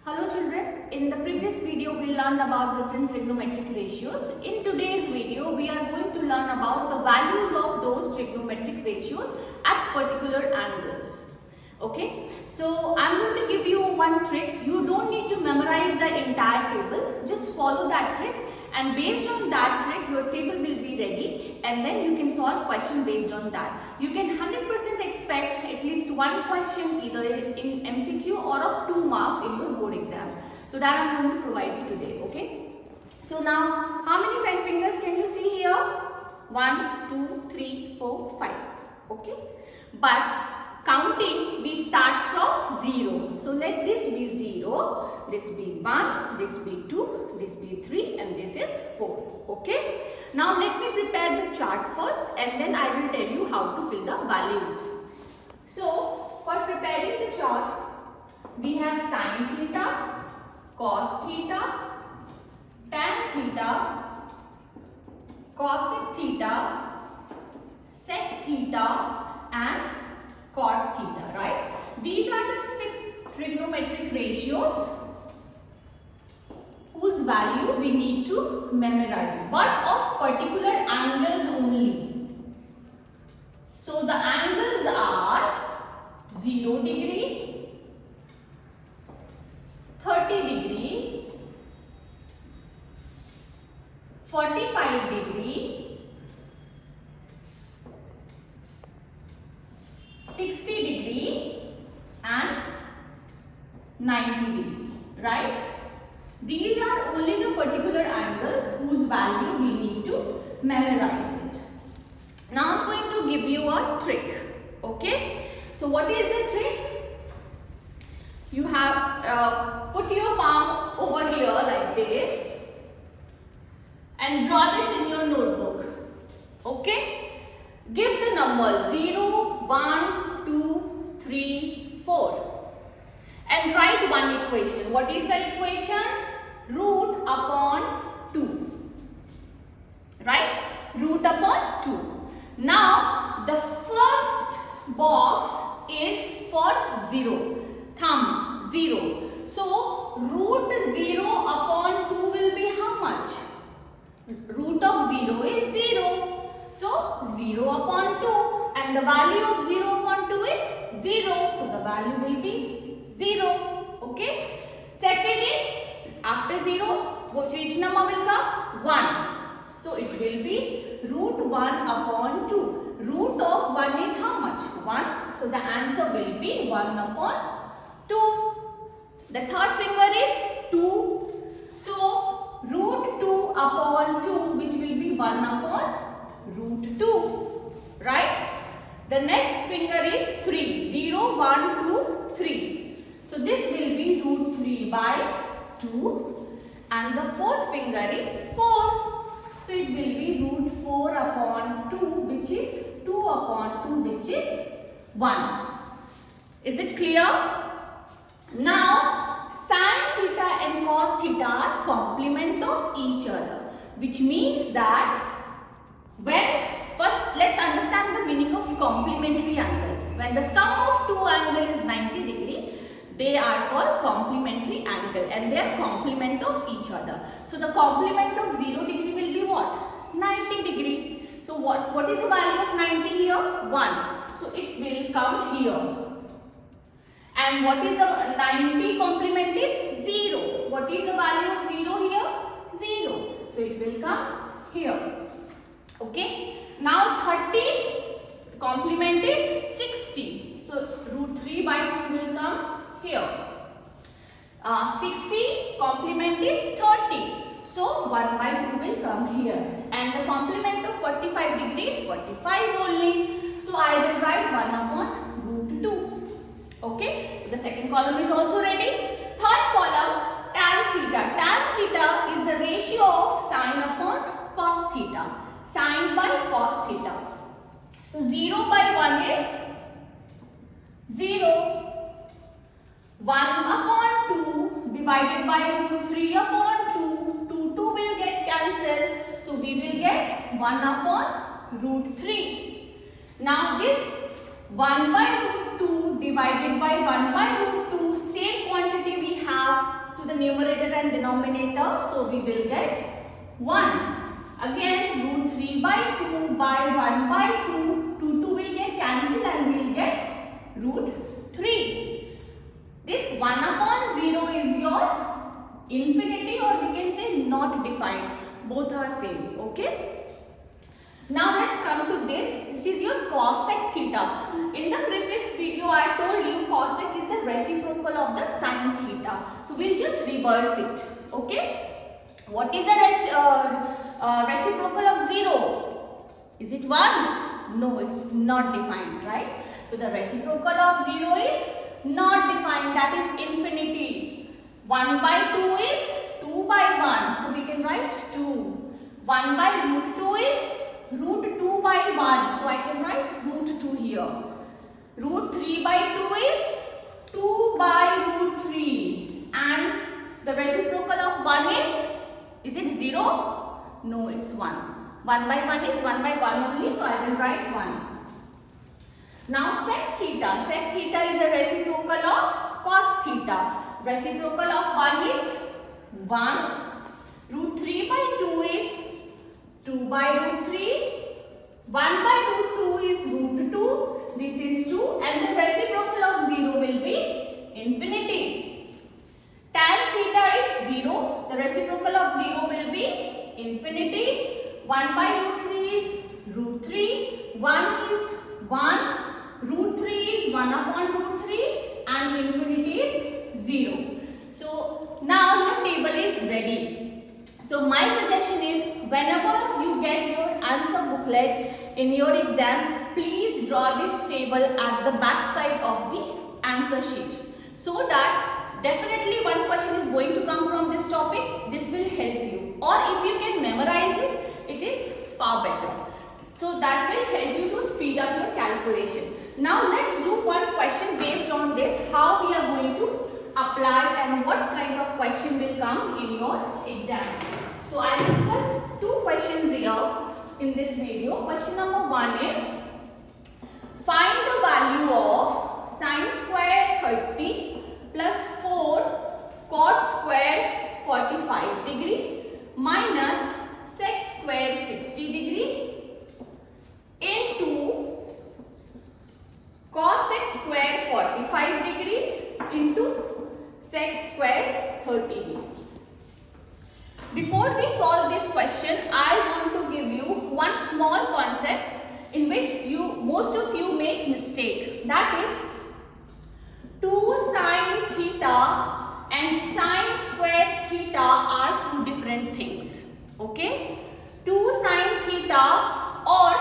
Hello children, in the previous video we learned about different trigonometric ratios. In today's video we are going to learn about the values of those trigonometric ratios at particular angles. Okay, so I am going to give you one trick. You don't need to memorize the entire table, just follow that trick, and based on that trick your table will be ready and then you can solve question based on that. You can 100% expect at least one question either in MCQ or of 2 marks in your board exam. So that I am going to provide you today. Okay. So now how many 5 fingers can you see here? 1, 2, 3, 4, 5. Okay. But counting we start from 0. So let this be 0, this be 1, this be 2, this be 3 and this is 4. Okay. Now let me prepare the chart first and then I will tell you how to fill the values. So for preparing the chart we have sin theta, cos theta, tan theta, cosec theta, sec theta and cot theta, right? These are the 6 trigonometric ratios whose value we need to memorize, but of particular angles only. So the angles are 0 degree, 30 degree, 45 degree, 60 degree and 90 degree, right? These are only the particular angles whose value we need to memorize it. Now I am going to give you a trick. Okay. So what is the trick? You have put your palm over here like this and draw this in your notebook. Okay. Give the number 0, 1, 2, 3, 4 and write one equation. What is the equation? Root upon 2. Right? Root upon 2. Now the first box is for 0. Thumb 0. So root 0 upon 2 will be how much? Root of 0 is 0. So 0 upon 2 and the value of 0 upon 2 is 0. So the value will be 0. Okay. Second is after 0 which number will come? 1. So it will be root 1 upon 2. Root of 1 is how much? 1. So the answer will be 1 upon 2. The third finger is 2. So root 2 upon 2 which will be 1 upon root 2. Right? The next finger is 3. 0, 1, 2, 3. So this will be root 3 by 2 and the fourth finger is 4. So it will be root 4 upon 2 which is 2 upon 2 which is 1. Is it clear? Now sin theta and cos theta are complement of each other, which means that when first let's understand the meaning of complementary angles. When the sum of two angles is 90 degree, they are called complementary angle and they are complement of each other. So the complement of 0 degree will be what? 90 degree. So what is the value of 90 here? 1. So it will come here. And what is the 90 complement is 0. What is the value of 0 here? 0. So it will come here. Okay. Now 30 complement is 60. So root 3 by 2 will come here. 60 complement is 30. So 1 by 2 will come here. And the complement of 45 degree is 45 only. So I will write 1 upon root 2. Okay. So the second column is also ready. Third column, tan theta. Tan theta is the ratio of sin upon cos theta. Sin by cos theta. So 0 by 1 is 0. 1 upon 2 divided by root 3 upon 2. 2 will get cancelled. So we will get 1 upon root 3. Now this 1 by root 2 divided by 1 by root 2, same quantity we have to the numerator and denominator. So we will get 1. Again, root 3 by 2 by 1 by 2. 2 will get cancelled and we will get root 3. This 1 upon 0 is your infinity, or we can say not defined. Both are same. Okay. Now let's come to this. This is your cosec theta. In the previous video I told you cosec is the reciprocal of the sin theta. So we'll just reverse it. Okay. What is the reciprocal of 0? Is it 1? No, it's not defined, right? So the reciprocal of 0 is not defined, that is infinity. 1 by 2 is 2 by 1. So we can write 2. 1 by root 2 is root 2 by 1. So I can write root 2 here. Root 3 by 2 is 2 by root 3. And the reciprocal of 1 is it 0? No, it's 1. 1 by 1 is 1 by 1 only. So I will write 1. Now sec theta. Sec theta is a reciprocal of cos theta. Reciprocal of 1 is 1. Root 3 by 2 is 2 by root 3. 1 by root 2 is root 2. This is 2. And the reciprocal of 0 will be infinity. Tan theta is 0. The reciprocal of 0 will be infinity. 1 by root 3 is root 3. 1 is 1. Root 3 is 1 upon root 3. And infinity is 0. So now your table is ready. So my suggestion is, whenever you get your answer booklet in your exam, please draw this table at the back side of the answer sheet, so that definitely one question is going to come from this topic. This will help you. Or if you can memorize it, it is far better. So that will help you to speed up your calculation. Now let's do one question based on this, how we are going to apply and what kind of question will come in your exam. So I discuss two questions here in this video. Question number 1 is, find the value of sin square 30 plus 4 cot square 45 degree minus sec square 60 degree into cosec square 45 degree into sec square 30 degree. Before we solve this question, I want to give you one small concept in which most of you make mistake. That is, 2 sin theta and sin square theta are two different things. Okay? 2 sin theta or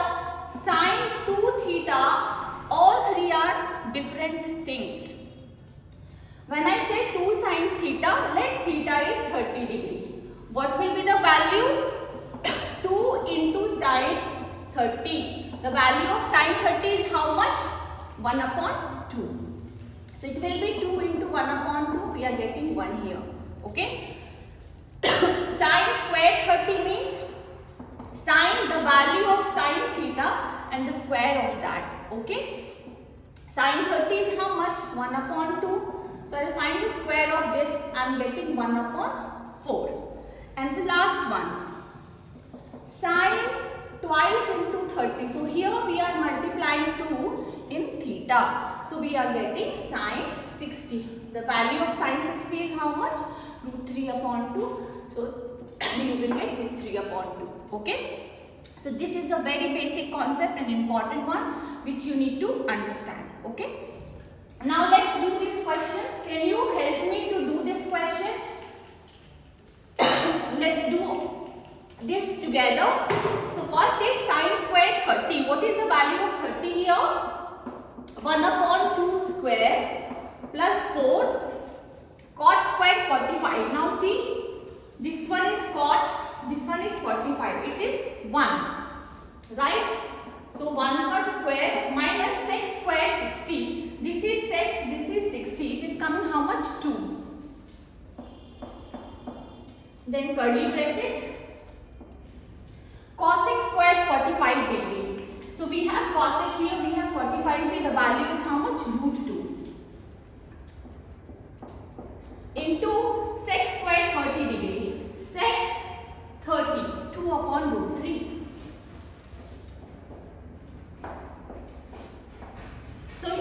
sin 2 theta, all three are different things. When I say 2 sin theta, let theta is 30 degree. What will be the value? 2 into sin 30. The value of sin 30 is how much? 1 upon 2. So it will be 2 into 1 upon 2. We are getting 1 here. Okay? Sin square 30 means sin, the value of sin theta and the square of that. Okay? Sin 30 is how much? 1 upon 2. So I will find the square of this. I am getting 1 upon 4. And the last one, sin twice into 30. So here we are multiplying 2 in theta. So we are getting sin 60. The value of sin 60 is how much? Root 3 upon 2. So you will get root 3 upon 2. Okay? So this is the very basic concept and important one which you need to understand. Okay? Now let's do this question. Can you help me to do this question? Let's do this together. So first is sin square 30. What is the value of 30 here? 1 upon 2 square plus 4 cot square 45. Now see, this one is cot, this one is 45. It is 1, right? So 1 per square minus sec square 60. This is sec, this is 60. It is coming how much? 2. Then curly bracket, cosec square 45 degree. So we have cosec here, we have 45 here. The value is how much? Root 2. Into sec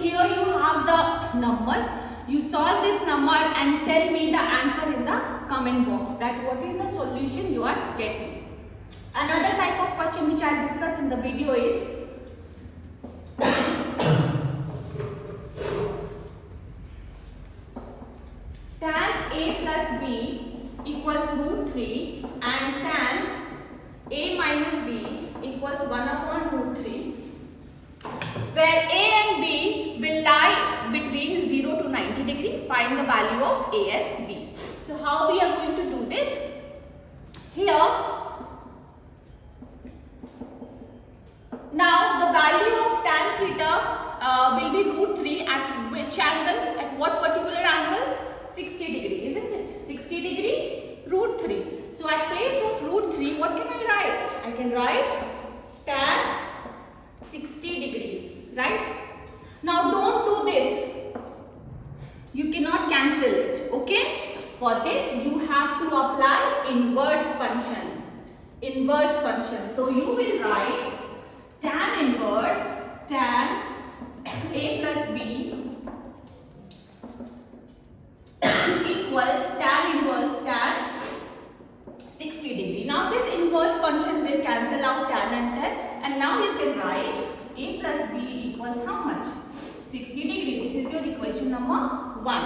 here you have the numbers. You solve this number and tell me the answer in the comment box that what is the solution you are getting. Another type of question which I will discuss in the video is tan a plus b equals root 3 and tan a minus b equals 1 upon root 3, where a and b will lie between 0 to 90 degree. Find the value of a and b. So how we are going to do this? Here, now the value of tan theta will be root 3 at which angle? At what particular angle? 60 degree, isn't it? 60 degree, root 3. So at place of root 3, what can I write? I can write tan 60 degree, right? Now don't do this. You cannot cancel it, okay? For this, you have to apply inverse function. Inverse function. So you will write tan inverse tan a plus b equals tan inverse tan 60 degree. Now this inverse function will cancel out tan and tan, and now you can write a plus b equals how much? 60 degree. This is your equation number 1.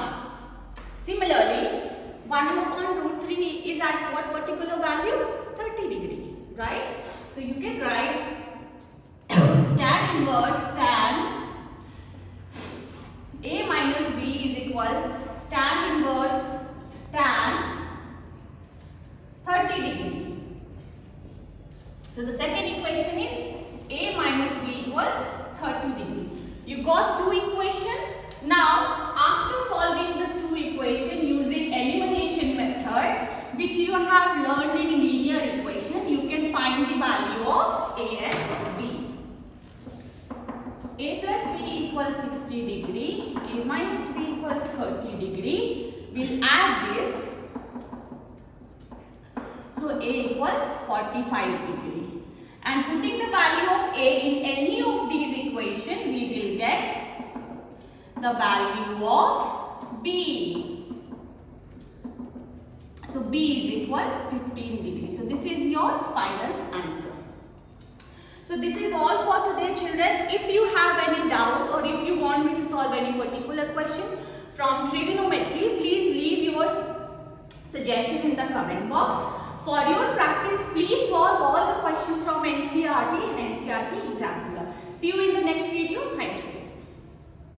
Similarly, 1 upon root 3 is at what particular value? 30 degree, right? So you can write tan inverse tan a minus b is equals tan inverse tan 30 degree. So the second equation is a minus b equals 30 degree. You got two equations. Now after solving the two equations using elimination method which you have learned in linear equation, you can find the value of a and b. A plus b equals 60 degree, a minus b equals 30 degree. We'll add this. So a equals 45 degree. And putting the value of a in any of these equations, we will get the value of b. So b is equals 15 degree. So this is your final answer. So this is all for today, children. If you have any doubt or if you want me to solve any particular question from trigonometry, please leave your suggestion in the comment box. For your practice, please solve all the questions from NCERT and NCERT examiner. See you in the